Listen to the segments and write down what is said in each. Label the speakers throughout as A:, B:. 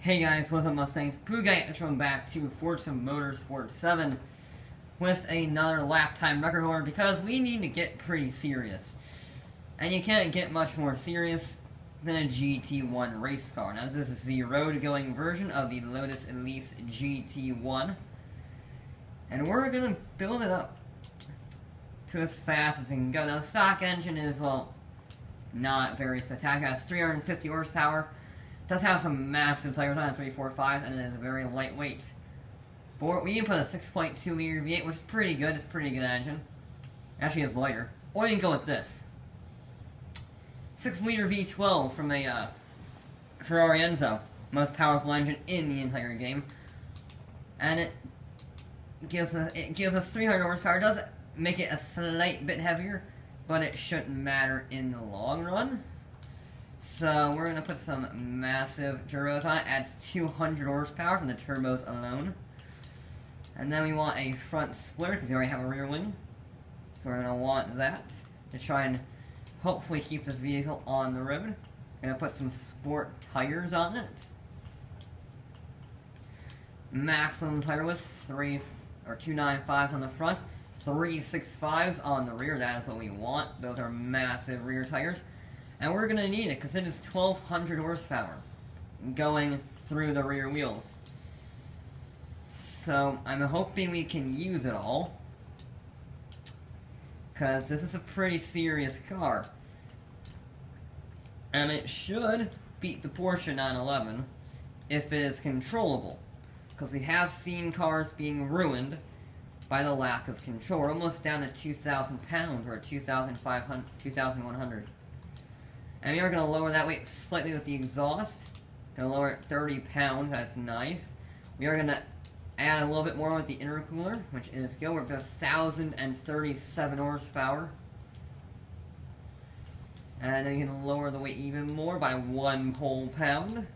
A: Hey guys, what's up Mustangs? Boogay, welcome back to Forza Motorsport 7 with another lap time record holder because we need to get pretty serious. And you can't get much more serious than a GT1 race car. Now this is the road-going version of the Lotus GT1. And we're going to build it up to as fast as it can go. Now the stock engine is, well, not very spectacular. It's 350 horsepower. Does have some massive tires on it, 345s, and it is very lightweight. But we can put a 6.2 liter V8, which is pretty good. It's a pretty good engine. Actually, it's lighter. Or you can go with this 6 liter V12 from a Ferrari Enzo, most powerful engine in the entire game, and it gives us 300 horsepower. It does make it a slight bit heavier, but it shouldn't matter in the long run. So we're going to put some massive turbos on it. Adds 200 horsepower from the turbos alone. And then we want a front splitter because we already have a rear wing. So we're going to want that to try and hopefully keep this vehicle on the road. Going to put some sport tires on it. Maximum tire width, 295s on the front, 365s on the rear. That is what we want. Those are massive rear tires. And we're going to need it because it is 1,200 horsepower going through the rear wheels. So I'm hoping we can use it all, because this is a pretty serious car. And it should beat the Porsche 911 if it is controllable. Because we have seen cars being ruined by the lack of control. We're almost down to 2,000 pounds, or 2,100. And we are going to lower that weight slightly with the exhaust. Going to lower it 30 pounds, that's nice. We are going to add a little bit more with the intercooler, which is good. We're up to 1,037 horsepower. And then you can lower the weight even more by 1 whole pound.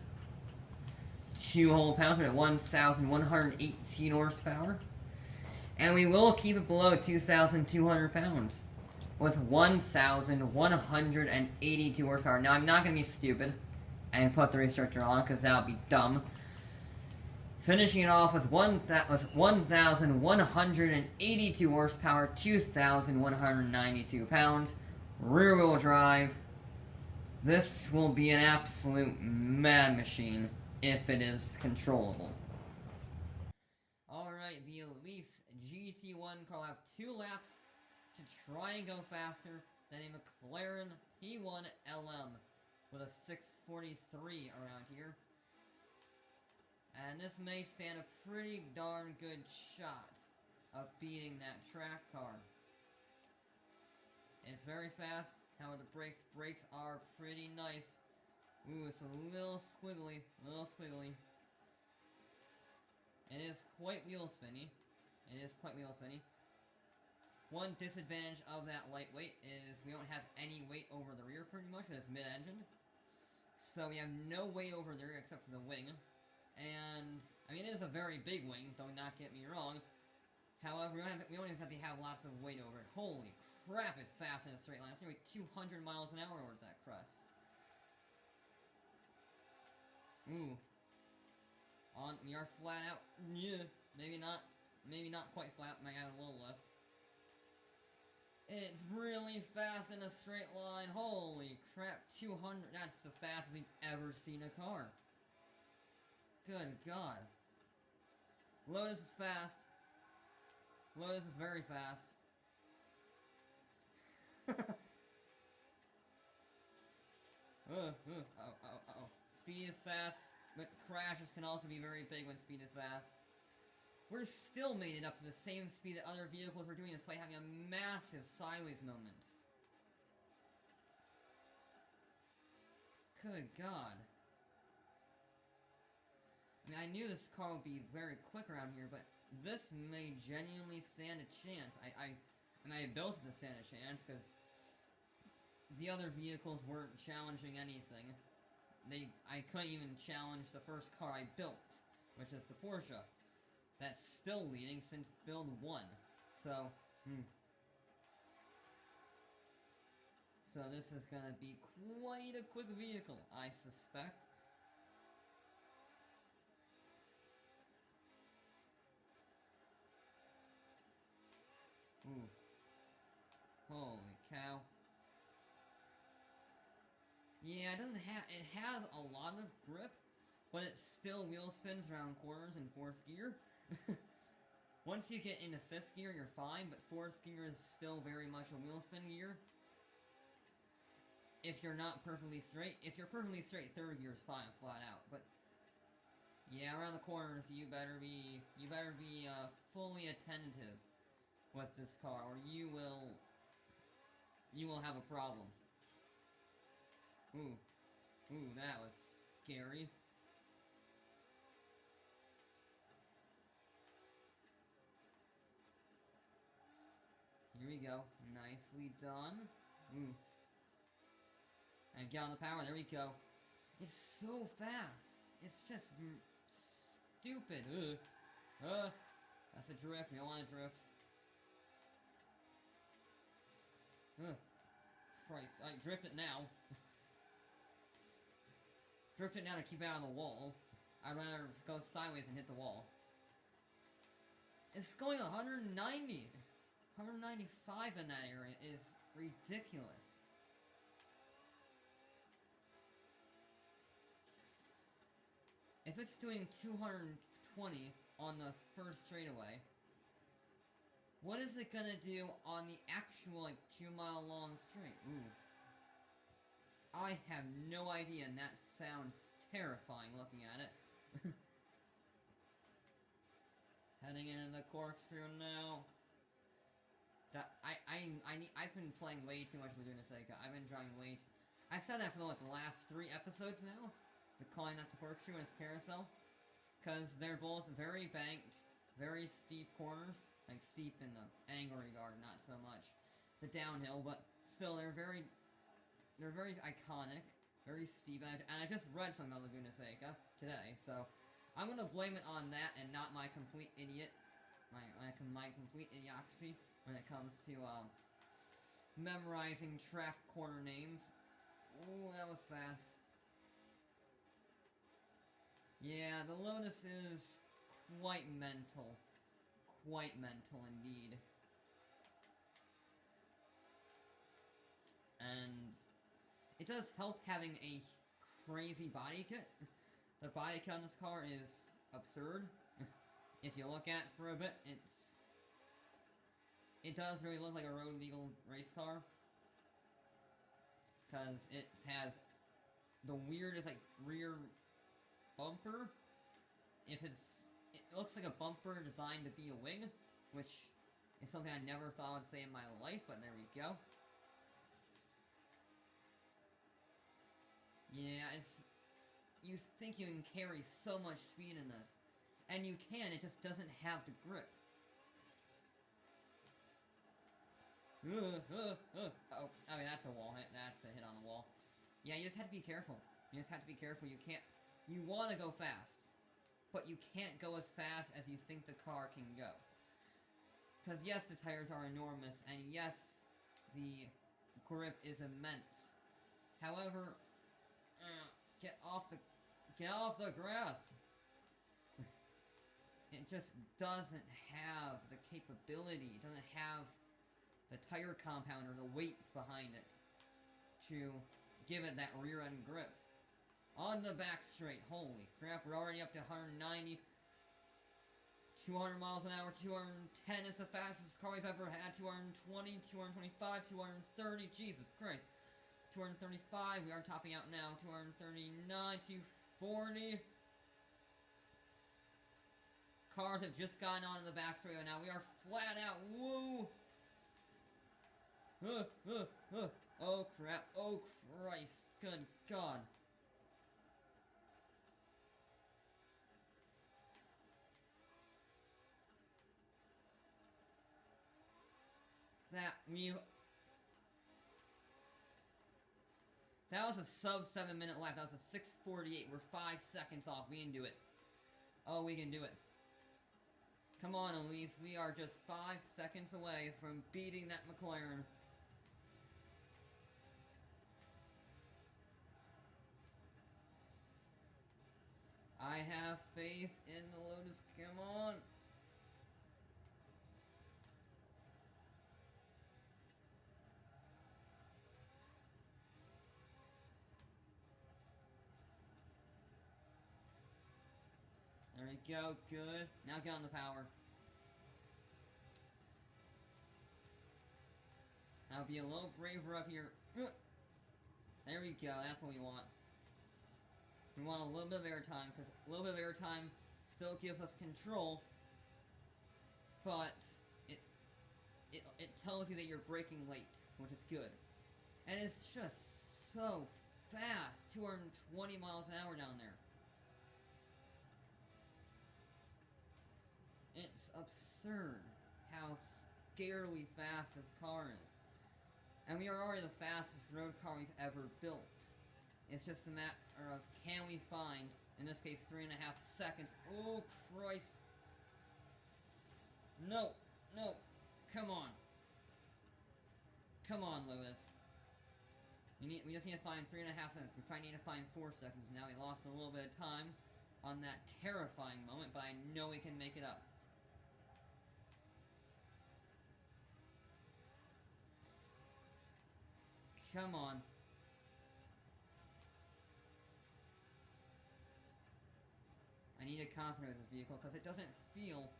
A: 2 whole pounds, we're at 1,118 horsepower. And we will keep it below 2,200 pounds. With 1,182 horsepower. Now, I'm not going to be stupid and put the restrictor on, because that would be dumb. Finishing it off with 1,182 horsepower, 2,192 pounds, rear-wheel drive. This will be an absolute mad machine if it is controllable. Alright, the Lotus GT1 car will have 2 laps to try and go faster than a McLaren P1 LM with a 643 around here. And this may stand a pretty darn good shot of beating that track car. It's very fast, however the brakes are pretty nice. Ooh, it's a little squiggly, It is quite wheel spinny. One disadvantage of that lightweight is we don't have any weight over the rear pretty much, because it's mid-engine. So we have no weight over the rear except for the wing. And, I mean, it is a very big wing, don't not get me wrong. However, we don't even have to have lots of weight over it. Holy crap, it's fast in a straight line. It's nearly 200 miles an hour over that crest. Ooh. We are flat out. Yeah, maybe not quite flat, might add a little lift. It's really fast in a straight line. Holy crap, 200. That's the fastest we've ever seen a car. Good God. Lotus is fast. Lotus is very fast. Speed is fast, but crashes can also be very big when speed is fast. We're still made it up to the same speed that other vehicles were doing despite having a massive sideways moment. Good God. I mean, I knew this car would be very quick around here, but this may genuinely stand a chance. I built it to stand a chance, because the other vehicles weren't challenging anything. I couldn't even challenge the first car I built, which is the Porsche. That's still leading since build 1. So, So this is gonna be quite a quick vehicle, I suspect. Holy cow. Yeah, it has a lot of grip, but it still wheel spins around corners in 4th gear. Once you get into 5th gear, you're fine, but 4th gear is still very much a wheel spin gear. If you're not perfectly straight. If you're perfectly straight, 3rd gear is fine, flat out. But yeah, around the corners, you better be fully attentive with this car, or you will have a problem. Ooh, that was scary. Here we go. Nicely done. Ooh. And get on the power. There we go. It's so fast. It's just stupid. That's a drift. We don't want to drift. Christ. I drift it now. Drift it now to keep it out of the wall. I'd rather go sideways and hit the wall. It's going 190. 195 in that area is ridiculous. If it's doing 220 on the first straightaway, what is it gonna do on the actual, like, 2-mile long straight? Ooh. I have no idea, and that sounds terrifying looking at it. Heading into the corkscrew now. I've been playing way too much Laguna Seca. I've been driving way. I've said that for like the last 3 episodes now. They're calling that the corkscrew and its carousel, because they're both very banked, very steep corners. Like steep in the angle regard, not so much the downhill, but still they're very iconic, very steep. And I just read something about Laguna Seca today, so I'm gonna blame it on that and not my complete idiot, my complete idiocracy when it comes to memorizing track corner names. Ooh, that was fast. Yeah, the Lotus is quite mental. Quite mental indeed. And it does help having a crazy body kit. The body kit on this car is absurd. If you look at it for a bit, it does really look like a road legal race car. Because it has the weirdest, like, rear bumper. It looks like a bumper designed to be a wing, which is something I never thought I'd say in my life, but there we go. Yeah, you think you can carry so much speed in this. And you can, it just doesn't have the grip. Oh, I mean, that's a wall hit. That's a hit on the wall. Yeah, you just have to be careful. You just have to be careful. You want to go fast, but you can't go as fast as you think the car can go. Because yes, the tires are enormous, and yes, the grip is immense. However, get off the grass. It just doesn't have the capability. It doesn't have the tire compound or the weight behind it to give it that rear end grip. On the back straight, holy crap, we're already up to 190, 200 miles an hour, 210 is the fastest car we've ever had, 220, 225, 230, Jesus Christ, 235, we are topping out now, 239, 240, cars have just gotten onto the back straight right now, we are flat out, woo! Oh crap, oh Christ, good God. That was a sub 7 minute lap. That was a 6:48. We're 5 seconds off. We can do it. Oh, we can do it. Come on, Elise. We are just 5 seconds away from beating that McLaren. I have faith in the Lotus. Come on. go, good. Now get on the power. Now be a little braver up here. There we go, that's what we want. We want a little bit of airtime, because a little bit of airtime still gives us control, but it tells you that you're braking late, which is good. And it's just so fast, 220 miles an hour down there. It's absurd how scarily fast this car is. And we are already the fastest road car we've ever built. It's just a matter of, can we find, in this case, 3.5 seconds. Oh, Christ. No, no, come on. Come on, Lotus. We just need to find 3.5 seconds. We probably need to find 4 seconds. Now we lost a little bit of time on that terrifying moment, but I know we can make it up. Come on. I need to concentrate with this vehicle because it doesn't feel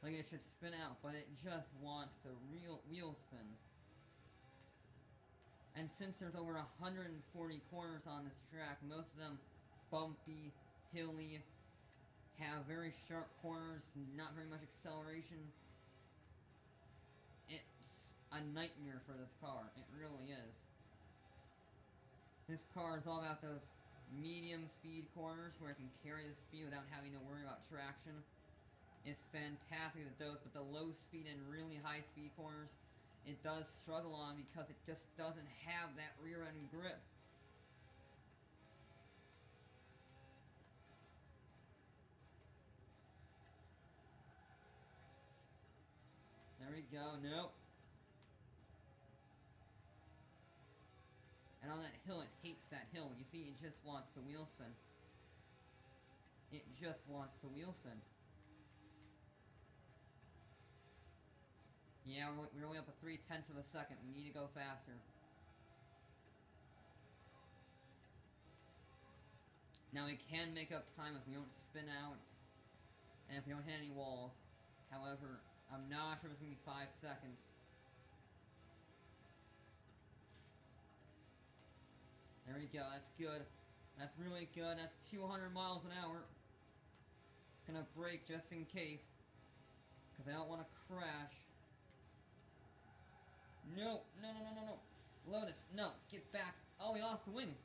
A: like it should spin out, but it just wants to wheel spin. And since there's over 140 corners on this track, most of them bumpy, hilly, have very sharp corners, not very much acceleration, it's a nightmare for this car. It really is. This car is all about those medium speed corners where it can carry the speed without having to worry about traction. It's fantastic at those, but the low speed and really high speed corners, it does struggle on because it just doesn't have that rear end grip. There we go, nope. And on that hill, it hates that hill. You see, it just wants to wheel spin. It just wants to wheel spin. Yeah, we're only up at 0.3 of a second. We need to go faster. Now we can make up time if we don't spin out and if we don't hit any walls. However, I'm not sure if it's going to be 5 seconds. There we go, that's good. That's really good. That's 200 miles an hour. Gonna brake just in case, because I don't want to crash. No, no, no, no, no, no. Lotus, no, get back. Oh, we lost the wing.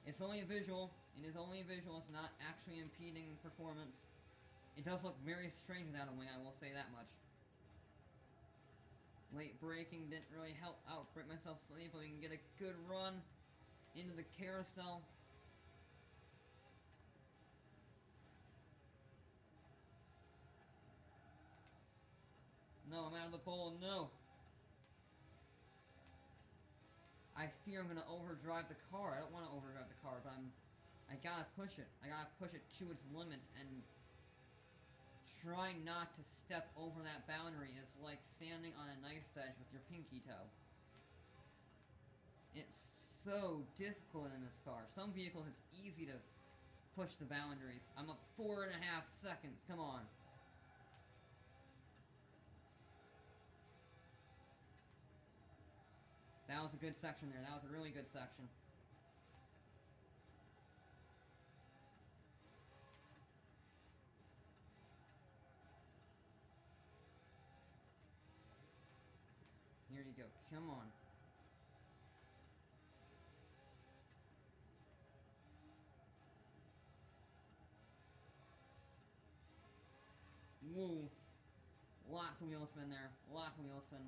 A: It's only a visual. It is only a visual. It's not actually impeding performance. It does look very strange without a wing, I will say that much. Late braking didn't really help out brake myself slightly, but we can get a good run into the carousel. No, I'm out of the pole, no. I fear I'm gonna overdrive the car. I don't want to overdrive the car, but I gotta push it. I gotta push it to its limits, and trying not to step over that boundary is like standing on a knife's edge with your pinky toe. It's so difficult in this car. Some vehicles it's easy to push the boundaries. I'm up 4.5 seconds, come on. That was a good section there. That was a really good section. Here you go. Come on. Woo. Lots of wheel spin there. Lots of wheel spin.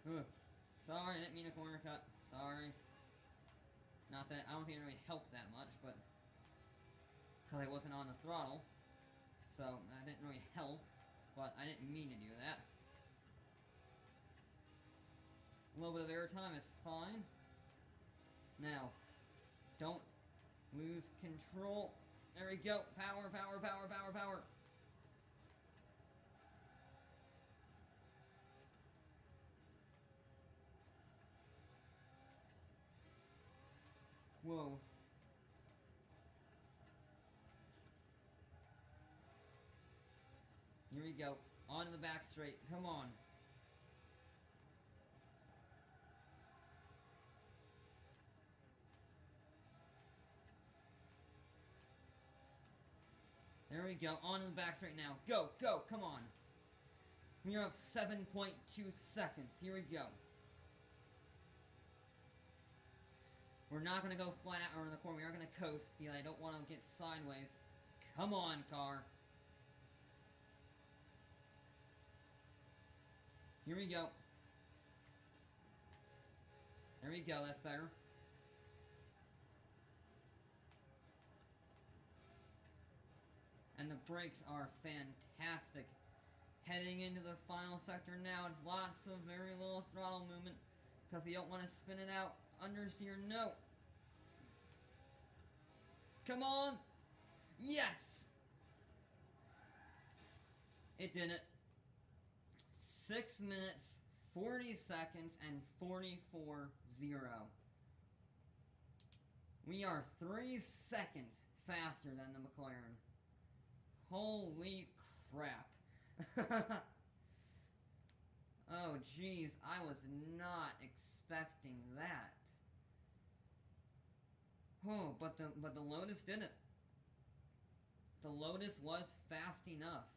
A: Ugh. Sorry, I didn't mean a corner cut. Sorry. Not that, I don't think it really helped that much, but because I wasn't on the throttle, so that didn't really help, but I didn't mean to do that. A little bit of airtime is fine. Now, don't lose control. There we go. Power, power, power, power, power. Whoa. Here we go. On to the back straight. Come on. There we go. On to the back straight now. Go, go, come on. We're up 7.2 seconds. Here we go. We're not going to go flat out around the corner. We are going to coast because I don't want to get sideways. Come on, car. Here we go. There we go. That's better. And the brakes are fantastic. Heading into the final sector now, it's lots of very little throttle movement because we don't want to spin it out understeer. No. Come on. Yes. It didn't. 6 minutes, 40 seconds, and 44.0. We are 3 seconds faster than the McLaren. Holy crap. Oh, jeez, I was not expecting that. Oh, but the Lotus didn't. The Lotus was fast enough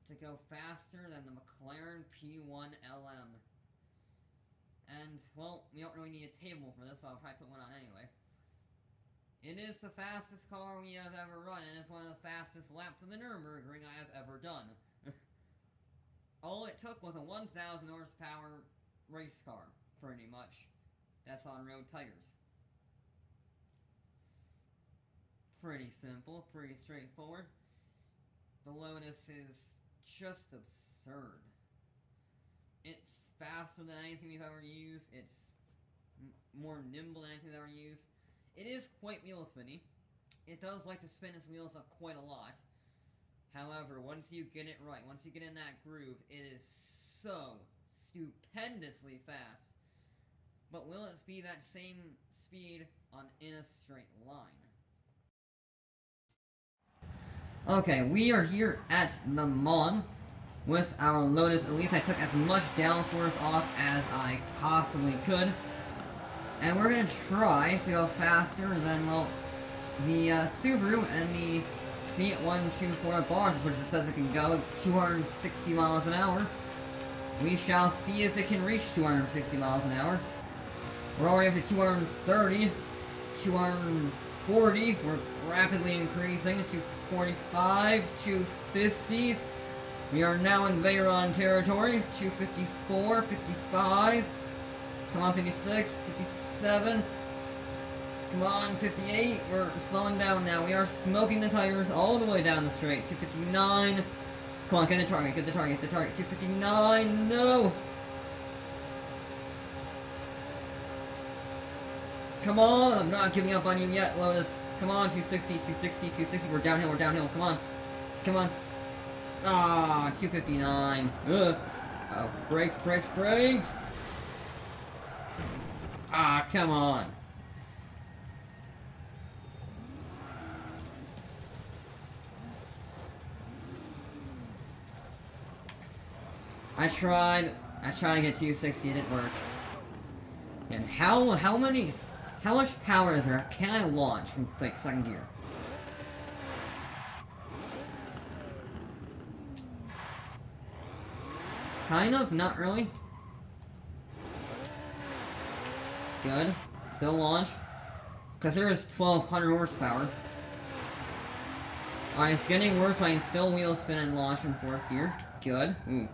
A: to go faster than the McLaren P1 LM. And, well, we don't really need a table for this, but I'll probably put one on anyway. It is the fastest car we have ever run, and it's one of the fastest laps of the Nürburgring I have ever done. All it took was a 1,000 horsepower race car, pretty much. That's on road tires. Pretty simple, pretty straightforward. The Lotus is just absurd. It's faster than anything we've ever used. It's more nimble than anything we've ever used. It is quite wheel spinny. It does like to spin its wheels up quite a lot. However, once you get it right, once you get in that groove, it is so stupendously fast. But will it be that same speed in a straight line? Okay, we are here at Le Mans with our Lotus Elise. I took as much downforce off as I possibly could. And we're going to try to go faster than, well, the Subaru and the Fiat 124 bars, which it says it can go 260 miles an hour. We shall see if it can reach 260 miles an hour. We're already up to 230, 240, we're rapidly increasing to 245, 250. We are now in Veyron territory, 254, 55. Come on, 56, 57. Come on, 58. We're slowing down now. We are smoking the tires all the way down the straight. 259. Come on, get the target, get the target, get the target. 259. No. Come on. I'm not giving up on you yet, Lotus. Come on, 260, 260, 260. We're downhill, we're downhill. Come on. Come on. Ah, 259. Ugh. Oh, brakes, brakes, brakes. Ah, come on. I tried to get 260, it didn't work. And how much power is there can I launch from, like, second gear? Kind of, not really. Good. Still launch. Because there is 1,200 horsepower. Alright, it's getting worse, but I can still wheel spin and launch from fourth gear. Good. Ooh.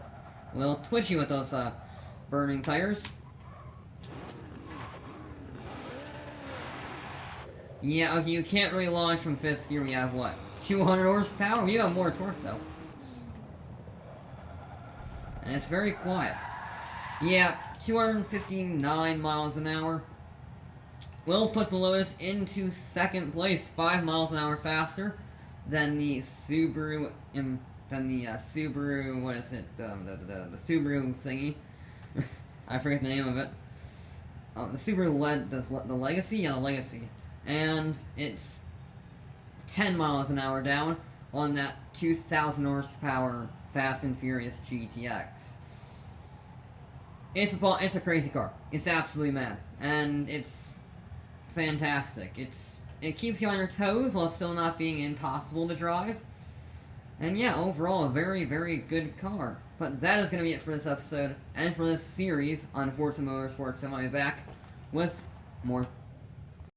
A: A little twitchy with those burning tires. Yeah, okay, you can't really launch from fifth gear. We have what? 200 horsepower? You have more torque though. And it's very quiet. Yeah, 259 miles an hour. We'll put the Lotus into second place, 5 miles an hour faster than the Subaru. Subaru, what is it? The Subaru thingy. I forget the name of it. the Super LED, the Legacy? Yeah, the Legacy. And it's 10 miles an hour down on that 2,000 horsepower Fast and Furious GTX. It's a crazy car. It's absolutely mad. And it's fantastic. It keeps you on your toes while still not being impossible to drive. And yeah, overall, a very, very good car. But that is going to be it for this episode, and for this series on Forza Motorsports. I'll be back with more